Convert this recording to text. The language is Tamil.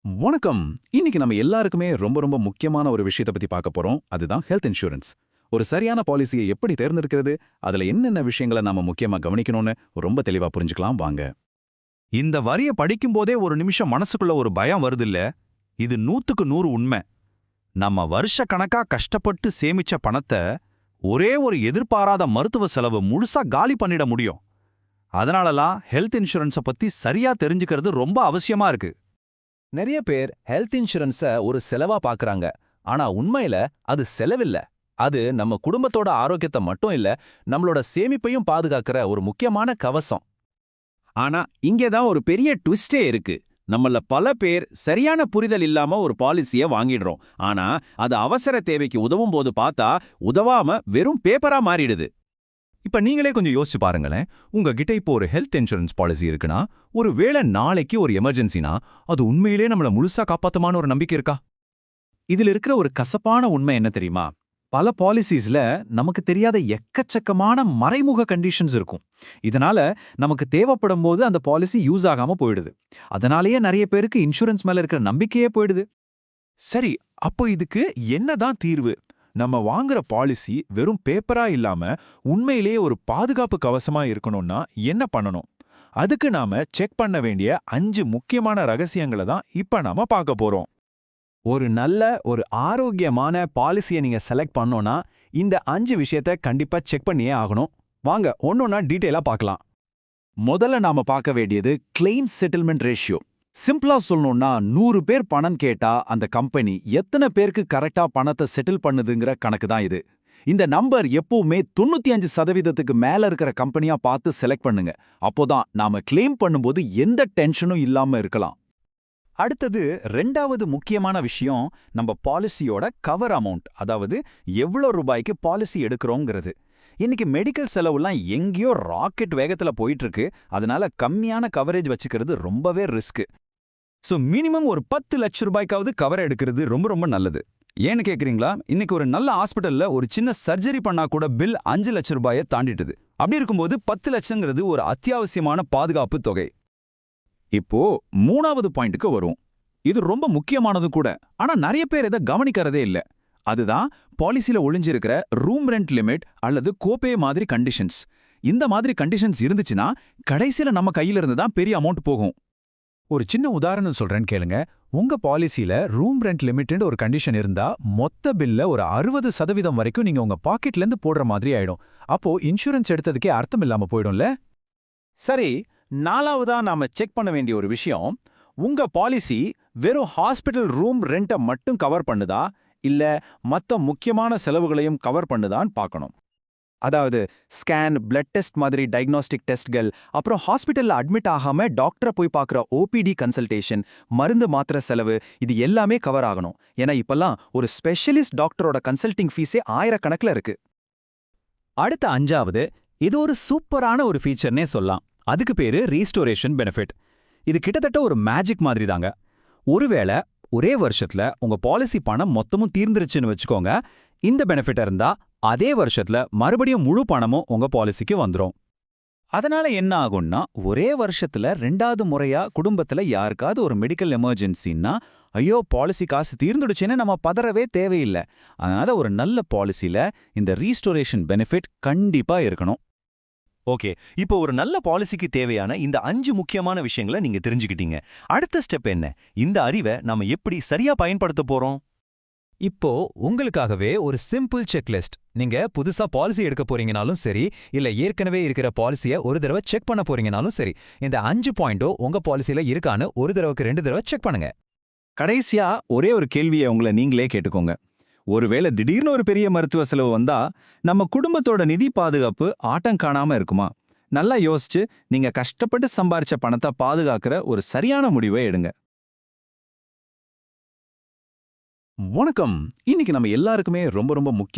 வணக்கம். இன்னைக்கு நம்ம எல்லாருக்குமே ரொம்ப ரொம்ப முக்கியமான ஒரு விஷயத்தை பத்தி பார்க்க போறோம். அதுதான் ஹெல்த் இன்சூரன்ஸ். ஒரு சரியான பாலிசியை எப்படி தேர்ந்தெடுக்கிறது, அதுல என்னென்ன விஷயங்களை நாம முக்கியமா கவனிக்கணும்னு ரொம்ப தெளிவா புரிஞ்சுக்கலாம் வாங்க. இந்த வரிய படிக்கும்போதே ஒரு நிமிஷம் மனசுக்குள்ள ஒரு பயம் வருதில்ல. இது 100க்கு 100 உண்மை. நம்ம வருஷ கணக்கா கஷ்டப்பட்டு சேமிச்ச பணத்தை ஒரே ஒரு எதிர்பாராத மருத்துவ செலவு முழுசா காலி பண்ணிட முடியும். அதனாலலாம் ஹெல்த் இன்சூரன்ஸை பத்தி சரியா தெரிஞ்சுக்கிறது ரொம்ப அவசியமா இருக்கு. நிறைய பேர் ஹெல்த் இன்சூரன்ஸ ஒரு செலவா பாக்குறாங்க. ஆனா உண்மையில அது செலவில்ல. அது நம்ம குடும்பத்தோட ஆரோக்கியத்தை மட்டும் இல்ல, நம்மளோட சேமிப்பையும் பாதுகாக்கிற ஒரு முக்கியமான கவசம். ஆனா இங்கதான் ஒரு பெரிய ட்விஸ்டே இருக்கு. நம்மள பல பேர் சரியான புரிதல் இல்லாம ஒரு பாலிசிய வாங்கிடுறோம். ஆனா அது அவசர தேவைக்கு உதவும் போது பார்த்தா உதவாம வெறும் பேப்பரா மாறிடுது. இப்ப நீங்களே கொஞ்சம் யோசிச்சு பாருங்களேன். உங்ககிட்ட இப்போ ஒரு ஹெல்த் இன்சூரன்ஸ் பாலிசி இருக்குன்னா, ஒரு வேளை நாளைக்கு ஒரு எமர்ஜென்சினா, அது உண்மையிலே நம்மள முழுசா காப்பாத்துமான ஒரு நம்பிக்கை இருக்கா? இதுல இருக்கிற ஒரு கசப்பான உண்மை என்ன தெரியுமா? பல பாலிசிஸ்ல நமக்கு தெரியாத எக்கச்சக்கமான மறைமுக கண்டிஷன்ஸ் இருக்கும். இதனால நமக்கு தேவைப்படும் போது அந்த பாலிசி யூஸ் ஆகாம போயிடுது. அதனாலேயே நிறைய பேருக்கு இன்சூரன்ஸ் மேல இருக்கிற நம்பிக்கையே போயிடுது. சரி, அப்போ இதுக்கு என்னதான் தீர்வு? நம்ம வாங்குற பாலிசி வெறும் பேப்பரா இல்லாம உண்மையிலேயே ஒரு பாதுகாப்பு கவசமா இருக்கணும்னா என்ன பண்ணணும்? அதுக்கு நாம செக் பண்ண வேண்டிய 5 முக்கியமான ரகசியங்களை தான் இப்ப நாம பார்க்க போறோம். ஒரு நல்ல ஒரு ஆரோக்கியமான பாலிசியை நீங்க செலக்ட் பண்ணோம்னா இந்த 5 விஷயத்தை கண்டிப்பா செக் பண்ணியே ஆகணும். வாங்க ஒன்னொன்னா டீட்டெயிலா பார்க்கலாம். முதல்ல நாம பார்க்க வேண்டியது கிளைம் செட்டில்மெண்ட் ரேஷியோ. சிம்பிளா சொல்லணும்னா 100 பேர் பணம் கேட்டா அந்த கம்பெனி எத்தனை பேருக்கு கரெக்டா பணத்தை செட்டில் பண்ணுதுங்கிற கணக்கு தான் இது. இந்த நம்பர் எப்பவுமே 95% மேல இருக்கிற கம்பெனியா பார்த்து செலக்ட் பண்ணுங்க. அப்போதான் நாம கிளைம் பண்ணும்போது எந்த டென்ஷனும் இல்லாம இருக்கலாம். அடுத்தது ரெண்டாவது முக்கியமான விஷயம் நம்ம பாலிசியோட கவர் அமௌண்ட், அதாவது எவ்வளோ ரூபாய்க்கு பாலிசி எடுக்கிறோங்கிறது. இன்னைக்கு மெடிக்கல் செலவுலாம் எங்கேயோ ராக்கெட் வேகத்துல போயிட்டு இருக்கு. அதனால கம்மியான கவரேஜ் வச்சுக்கிறது ரொம்பவே ரிஸ்க். ஸோ மினிமம் ஒரு 10 லட்சம் ரூபாய்க்காவது கவர் எடுக்கிறது ரொம்ப ரொம்ப நல்லது. ஏன்னு கேக்குறீங்களா? இன்னைக்கு ஒரு நல்ல ஹாஸ்பிட்டல்ல ஒரு சின்ன சர்ஜரி பண்ணா கூட பில் 5 லட்சம் ரூபாயை தாண்டிட்டுது. அப்படி இருக்கும்போது 10 லட்சங்கிறது ஒரு அத்தியாவசியமான பாதுகாப்பு தொகை. இப்போ மூணாவது பாயிண்ட்டுக்கு வரும். இது ரொம்ப முக்கியமானது கூட. ஆனா நிறைய பேர் இதை கவனிக்கிறதே இல்ல. அதுதான் பாலிசில ஒளிஞ்சிருக்கிற ரூம் ரெண்ட் லிமிட் அல்லது கோபே மாதிரி கண்டிஷன்ஸ். இந்த மாதிரி கண்டிஷன்ஸ் இருந்துச்சுன்னா கடைசியில நம்ம கையில இருந்து தான் பெரிய அமௌண்ட் போகும். ஒரு சின்ன உதாரணம் சொல்றேன்னு கேளுங்க. உங்க பாலிசில ரூம் ரெண்ட் லிமிட்னு ஒரு கண்டிஷன் இருந்தா மொத்த பில்ல ஒரு 60% வரைக்கும் நீங்க உங்க பாக்கெட்ல இருந்து போடுற மாதிரி ஆயிடும். அப்போ இன்சூரன்ஸ் எடுத்ததுக்கே அர்த்தம் இல்லாம போயிடும்ல. சரி, நாலாவதா நாம செக் பண்ண வேண்டிய ஒரு விஷயம், உங்க பாலிசி வெறும் ஹாஸ்பிட்டல் ரூம் ரெண்ட்டை மட்டும் கவர் பண்ணுதா இல்ல மத்த முக்கியமான செலவுகளையும் கவர் பண்ணுதான்னு பார்க்கணும். அதாவது ஸ்கேன், பிளட் டெஸ்ட் மாதிரி டயக்னாஸ்டிக் டெஸ்ட்கள், அப்புறம் ஹாஸ்பிட்டல்ல அட்மிட் ஆகாம டாக்டரை போய் பார்க்குற ஓபிடி கன்சல்டேஷன், மருந்து மாத்திரை செலவு, இது எல்லாமே கவர் ஆகணும். ஏன்னா இப்பெல்லாம் ஒரு ஸ்பெஷலிஸ்ட் டாக்டரோட கன்சல்டிங் ஃபீஸே ஆயிரக்கணக்கில் இருக்கு. அடுத்த அஞ்சாவது, இது ஒரு சூப்பரான ஒரு ஃபீச்சர்னே சொல்லலாம். அதுக்கு பேரு ரீஸ்டோரேஷன் பெனிஃபிட். இது கிட்டத்தட்ட ஒரு மேஜிக் மாதிரி தாங்க. ஒருவேளை ஒரே வருஷத்துல உங்க பாலிசி பணம் மொத்தமும் தீர்ந்துருச்சுன்னு வச்சுக்கோங்க. இந்த பெனிஃபிட் இருந்தா அதே வருஷத்துல மறுபடியும் முழு பணமும் உங்க பாலிசிக்கு வந்துரும். அதனால என்ன ஆகும்னா, ஒரே வருஷத்துல 2வது முறையா குடும்பத்துல யாருக்காவது ஒரு மெடிக்கல் எமர்ஜென்சின்னா, ஐயோ பாலிசி காசு தீர்ந்துடுச்சுன்னு நம்ம பதறவே தேவையில்லை. அதனால ஒரு நல்ல பாலிசில இந்த ரீஸ்டோரேஷன் பெனிஃபிட் கண்டிப்பா இருக்கணும். ஓகே, இப்போ ஒரு நல்ல பாலிசிக்கு தேவையான இந்த 5 முக்கியமான விஷயங்களை நீங்க தெரிஞ்சுக்கிட்டீங்க. அடுத்த ஸ்டெப் என்ன? இந்த அறிவை நாம எப்படி சரியா பயன்படுத்த போறோம்? இப்போ உங்களுக்காகவே ஒரு சிம்பிள் செக்லிஸ்ட். நீங்க புதுசா பாலிசி எடுக்க போறீங்கனாலும் சரி, இல்ல ஏற்கனவே இருக்கிற பாலிசியை ஒரு தடவை செக் பண்ண போறீங்கனாலும் சரி, இந்த 5 பாயிண்டோ உங்க பாலிசியில இருக்கான்னு ஒரு தடவைக்கு 2 தடவை செக் பண்ணுங்க. கடைசியா ஒரே ஒரு கேள்வியை உங்களை நீங்களே கேட்டுக்கோங்க. ஒருவேளை திடீர்னு ஒரு பெரிய மருத்துவ செலவு வந்தா நம்ம குடும்பத்தோட நிதி பாதுகாப்பு ஆட்டம் காணாம இருக்குமா? நல்லா யோசிச்சு நீங்க கஷ்டப்பட்டு சம்பாரிச்ச பணத்தை பாதுகாக்கிற ஒரு சரியான முடிவை எடுங்க. வணக்கம். இன்னைக்கு நம்ம எல்லாருக்குமே ரொம்ப ரொம்ப முக்கியம்